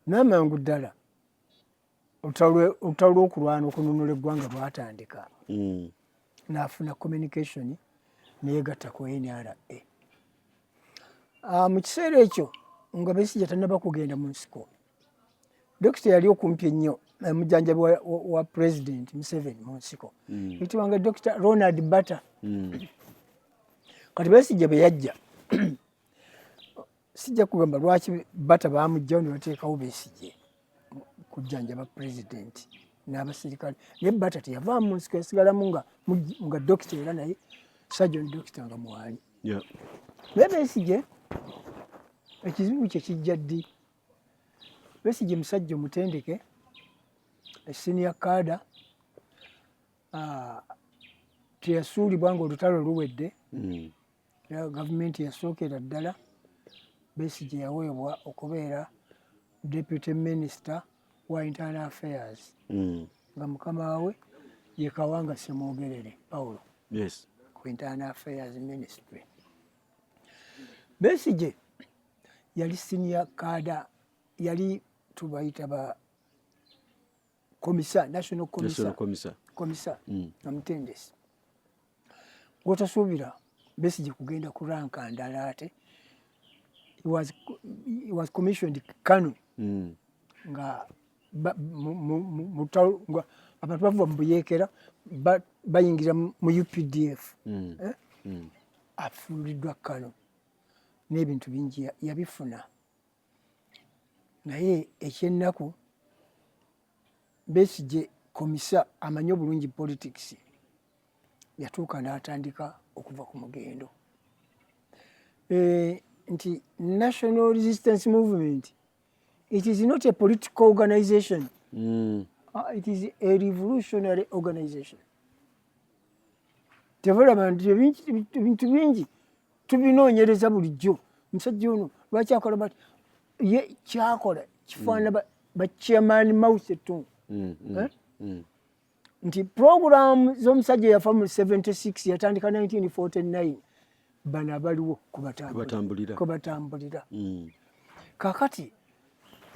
n'amangu ddala olutalo lw'okulwana okununula eggwanga lwatandika n'afuna communication neyegatta ku NRA mu kiseera ekyo nga Besigye tannaba kugenda mu nsiko dokita yali okumpi ennyo mujjanjabi wa president Museveni mu nsiko yitibwanga Dr. Ronald Bata kati Besigye bwe yajja sijja kugamba lwaki Bata baamugjawo ne bateekawo Besigye kujjanjaba president n'abasirikale naye Bata teyavaamu mu nsiko yasigalamu nga dokita era naye sajoni dokita nga mwali naye Besigye ekizibu kye kijja ddi Besigye musajja omutendeke senior kaada teyasuulibwa nga olutalo luwedde gavumenti yasookera ddala Besigye yaweebwa okubeera deputy minister wa internal affairs nga mukama we ye Kawanga Semwogerere Paulo ku internal affairs ministry. Besigye yali senior kaada yali tubayita ba komisa national komisa namutendesi gwotasuubira Besigye kugenda ku ranka ndala ate he was commissioned Kano nga abantu bava mu Buyeekera bayingira mu UPDF afuuliddwa Kano n'ebintu bingi yabifuna naye ekyennaku Besigye komisa amanyi obulungi politics yatuuka n'atandika okuva ku mugendo nti National Resistance Movement, it is not a political organization. It is a revolutionary organization. Development bintu bingi tubinoonyereza bulijjo. Musajja ono lwaki akola bati ye kyakola kifaanana ba chairman Mao Zedong. Nti program z'omusajja yafa mu 76 yatandika 1949 bana baliwo kubatambulira. Kakati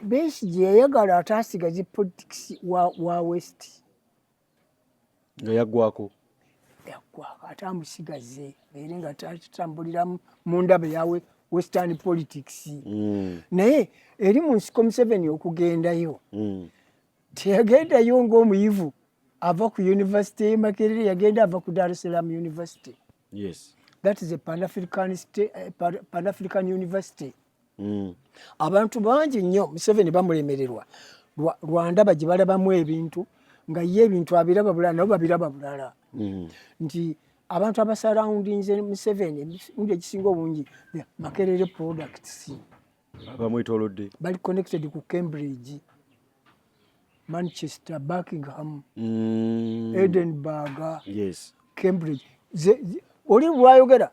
Besigye yayagala ataasigaze politics wa West nga yaggwako atamusigaze era nga tatambulira mu ndaba yawe Western politics naye eri mu nsiko Museveni okugendayo teyagendayo ng'omuyivu ava ku University Makerere, yagenda ava ku Dar es Salaam University. Yes. That is a Pan-African University. Abantu bangi nnyo Museveni bamulemererwa lwandaba gye balabamu ebintu nga ye ebintu abiraba bulala nabo babiraba bulala. Nti abantu abasurroundinze Museveni ekisinga ekisinga obungi Makerere products bamwetoolodde bali connected ku Cambridge, Manchester, Buckingham, Edinburgh, yes. Cambridge. Oli lwayogera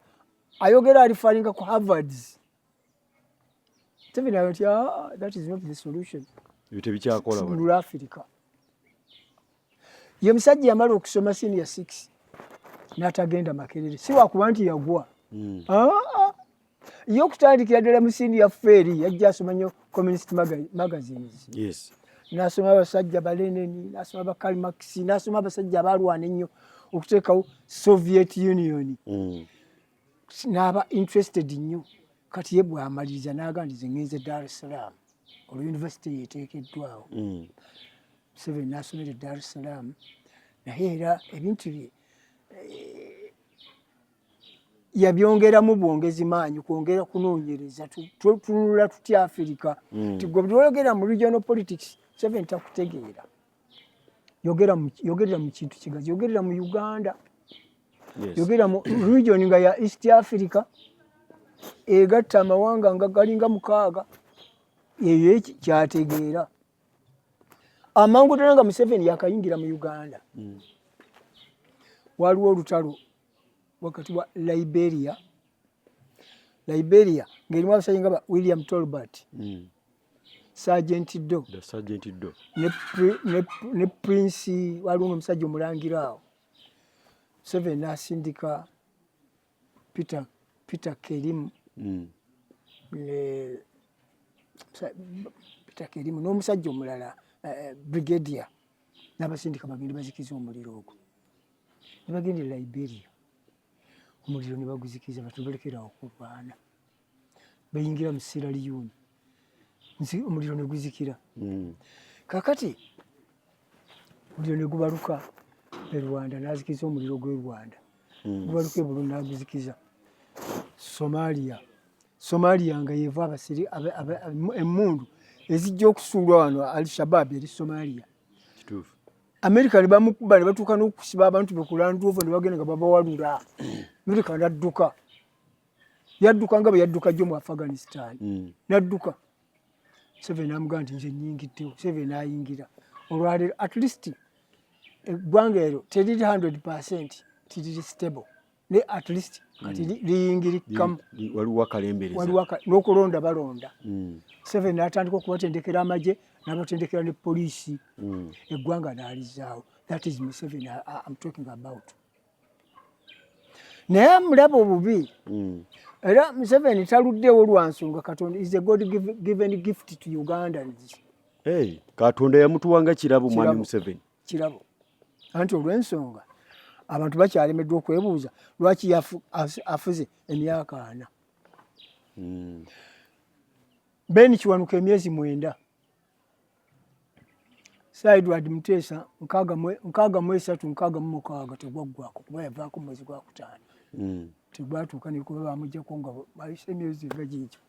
ayogera alifalinga ku Harvard. Museveni ati that is not the solution. Tebikyakola mu Africa. Ye musajja yamala okusoma senior 6 n'atagenda Makerere si wakuba nti yagwa. Yo kutandikira ddala mu senior feri yajja asoma nnyo communist magazines. Yes. N'asoma abasajja ba Lenin, n'asoma ba Karl Marx, n'asoma abasajja abalwana ennyo okuteekawo Soviet Union. N'aba interested nnyo. Kati ye bw'amaliriza n'agandiza ngenze Dar es Salaam olwo university yeteekeddwawo. Museveni n'asomera Dar es Salaam naye era ebintu bye yabyongeramu bwongezi maanyi kwongera kunoonyereza tunula tutya Africa. Tigwe buli oyogera mu regional politics Museveni takutegeera. Yogerera mu kintu kigazi, yogerera mu Uganda, yogerera mu region nga ya East Africa egatta amawanga nga galinga 6 eyo kyategeera. Amangu ddala nga Museveni yakayingira mu Uganda waliwo olutalo wakati wa Liberia ng'erimu abasajja nga ba William Tolbert, Sergeant Doe ne Prince waliwo omusajja omulangira awo. Museveni n'asindika Peter Kerimu n'omusajja omulala Brigadier n'abasindika bagende bazikiza omuliro ogwo. Ne bagenda Liberia omuliro ne baguzikiza abantu balekerawo okulwana bayingira mu Sierra Leone omuliro ne guzikira. Kakati omuliro ne gubaluka e Rwanda n'azikiza omuliro gw'e Rwanda gubaluka e Burundi n'aguzikiza Somalia nga yeeva abasiri emmundu ezijja okusuulwa wano Al-Shabaab eri Somalia. Kituufu. America ne bamukuba ne batuuka n'okusiba abantu be ku Land Rover ne bagenda nga babawalula. America n'adduka. Yadduka nga bwe yadduka jjo mu Afghanistan. N'adduka. Museveni n'amugamba nti nze nnyingiddewo. Museveni n'ayingira. Olwaleero at least eggwanga eryo teriri 100% tiriri stable. Ne at least kati liyingirikamu. Waliwo akalembereza. N'okulonda balonda. Museveni n'atandika okubatendekera amagye n'abatendekera ne poliisi. Eggwanga n'alizaawo. That is Museveni I'm talking about. Naye mulaba obubi. Era Museveni taluddeewo lwa nsonga Katonda is a God given gift to Ugandans. Katonda yamutuwanga kirabo mwami Museveni. Kirabo. Anti olw'ensonga abantu bakyalemeddwa okwebuuza lwaki afuze emyaka 4. Ben Kiwanuka emyezi 9. Edward Muteesa 63 tegwaggwako kuba yavaako mu mwezi gwa 5. Tegwatuuka nekuba bamuggyako nga bayise emyezi gagikyo.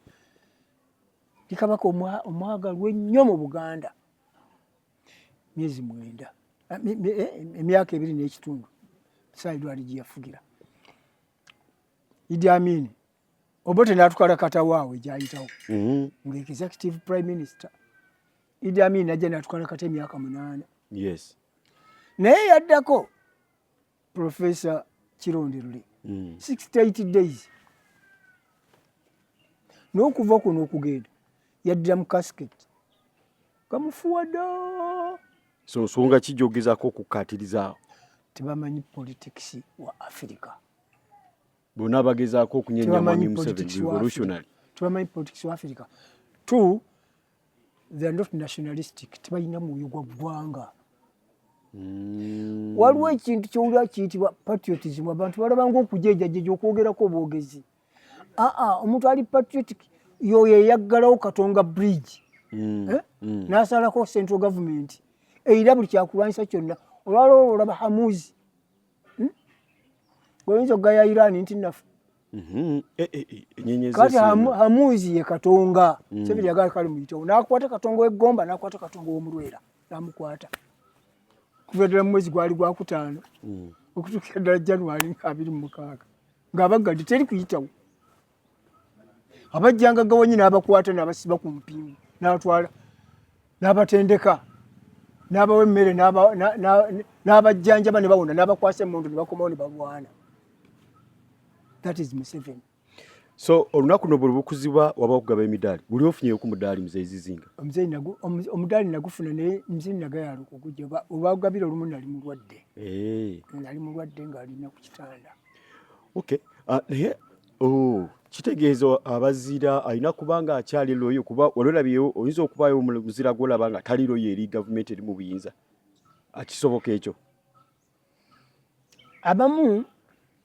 Kabaka omwagalwa ennyo mu Buganda. Myezi 9. Emyaka 2 n'ekitundu. Edward gye yafugira. Idi Amin Obote n'atwala Katawaawe gy'ayitawo nga executive prime minister. Idi Amin najja n'atwala kata emyaka 8. Yes. Naye yaddako Professor Kironde 68 days. N'okuva kuno okugenda yaddira mu casket. Kamufuwa dda. So nsonga ki gy'ogezaako okukkaatirizaawo? Tebamanyi politics wa Africa. Bonna bagezaako okunyenya mwami Museveni revolutionary. Tebamanyi politics wa Africa. 2, they are not nationalistic. Tebalina mwoyo gwa ggwanga. Waliwo ekintu ky'owulira kiyitibwa patriotism. Abantu balabanga okujejajja okwogerako obwogezi. Omuntu ali patriotic yoyo eyaggalawo Katonga bridge. N'asalako central government. Era buli kyakulwanyisa kyonna olwalwo olaba Hamuzi. Oyinza okugaya Iran nti nafu. Kati Hamuzi ye Katonga. Museveni yagala kali muyitawo. N'akwata Katonga w'eggomba n'akwata Katonga w'omulwera. N'amukwata. Kuva ddala mu mwezi gwali gwa 5 okutuukira ddala January 26 ng'abaggadde teri kuyitawo. Abajjanga gawonyi n'abakwata n'abasiba ku mpingu n'abatwala n'abatendeka n'abawa emmere n'abajjanjaba ne bawona n'abakwasa emmundu ne bakomawo ne balwana. That is Museveni. So olunaku no buli bukuzibwa waba okugaba emidaali buli ofunyeyo ku mudaali Muzeeyi Zizinga? Omudaali nagufuna naye Muzeeyi nagayala okugujja olwagabira olumu nali mulwadde. Nali mulwadde ng'alina ku kitanda. Okay. Kitegeeza abazira alina kubanga akyali loyo kuba olwolabyeyo oyinza okubaayo omuzira gw'olaba nga tali loyo eri gavumenti eri mu buyinza. Akisoboka ekyo? Abamu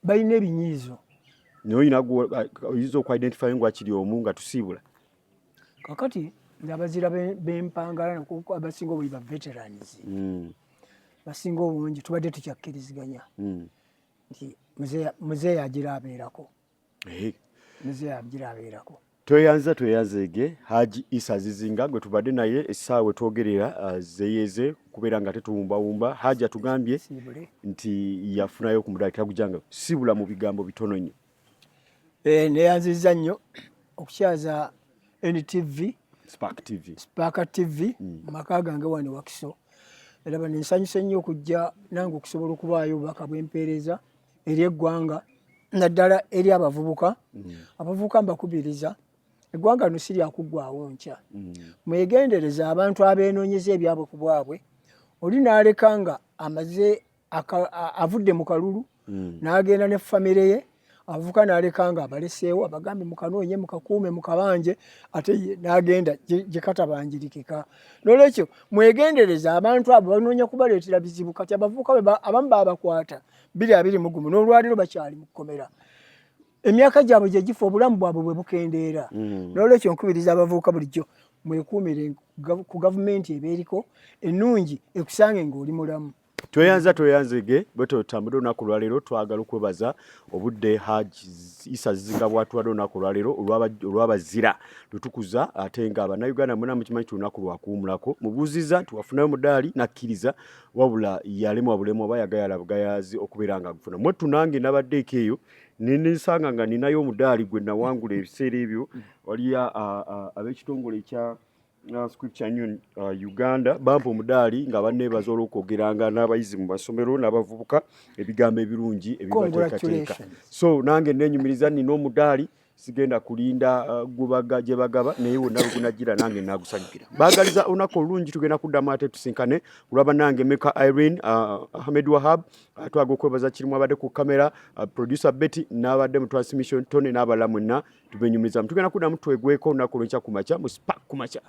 balina ebinyiizo. Noyina oyinza okwidentify nga kiri omu nga tusiibula. Kakati abazira b'empangala kuko abasinga obuli ba veterans. Basinga obungi tubadde tukyakkiriziganya. Nti Muzeeyi agira abeerako. Muzeeyi agira abeerako. Tweyanzeege Haji Issa Zizinga gwe tubadde naye essaawa twogerera zeeyeze kubeera nga tetuwumbawumba. Haji atugambye nti yafunayo ku mudaali tagujanga sibula mu bigambo bitono nnyo. Neyanziza nnyo okukyaza NTV, Spark TV, maka gange wano Wakiso. Era baninsanyuse nnyo okujja nange okusobola okubaayo obubaka bw'empeereza eri eggwanga naddala eri abavubuka. Abavubuka mbakubiriza eggwanga lino si lyakuggwaawo nkya. Mwegendereza abantu abeenoonyeza ebyabwe ku bwabwe. Oli n'aleka nga amaze avudde mu kalulu n'agenda ne famire ye. Avuka n'aleka nga abaleseewo abagambe mukanoonye mukakuume mukabanje ate n'agenda gye katabanjirikika. N'olwekyo mwegendereza abantu abo banoonya kubaleetera bizibu. Kati abavubuka abamu baabakwata 2021 n'olwaliro bakyali mu kkomera. Emyaka gyabwe gye gifa obulamu bwabwe bwe bukendeera. N'olwekyo nkubiriza abavubuka bulijjo mwekuumire ku gavumenti ebeeriko ennungi ekusange ng'oli mulamu. Tweyanzege bwete otambudde olunaku olwaleero twagala okwebaza obudde Haji Issa Zizinga bw'atwadde olunaku olwaleero olw'abazira lutukuza ate nga Bannayuganda mwena mukimanyi olunaku lwakuwumulako. Mubuuziza nti wafunayo mudaali n'akkiriza wabula yalemwa bulemu oba yagayala bugayazi okubeera nga agufuna. Mwettu nange nabaddeeko eyo nisanga nga ninayo omudaali gwe nawangula ebiseera ebyo wali ab'ekitongole ekya Scripture Union Uganda bampa omudaali nga banneebaza olw'okwogeranga n'abayizi mu masomero n'abavubuka ebigambo ebirungi ebibateekateeka. So nange neenyumiriza nina omudaali sigenda kulinda gye bagaba naye wonna lugunagira nange nagusanyukira. Baagaliza olunaku olulungi tugenda kuddamu ate tusinkane kulaba nange Meka Irene Ahmed Wahab twaga okwebaza kirimu abadde ku kamera producer Betty n'abadde mu transmission Tony n'abalala mwenna tubenyumiriza. Tugenda kuddamu twegweko olunaku olw'enkya kumakya mu Spark kumakya.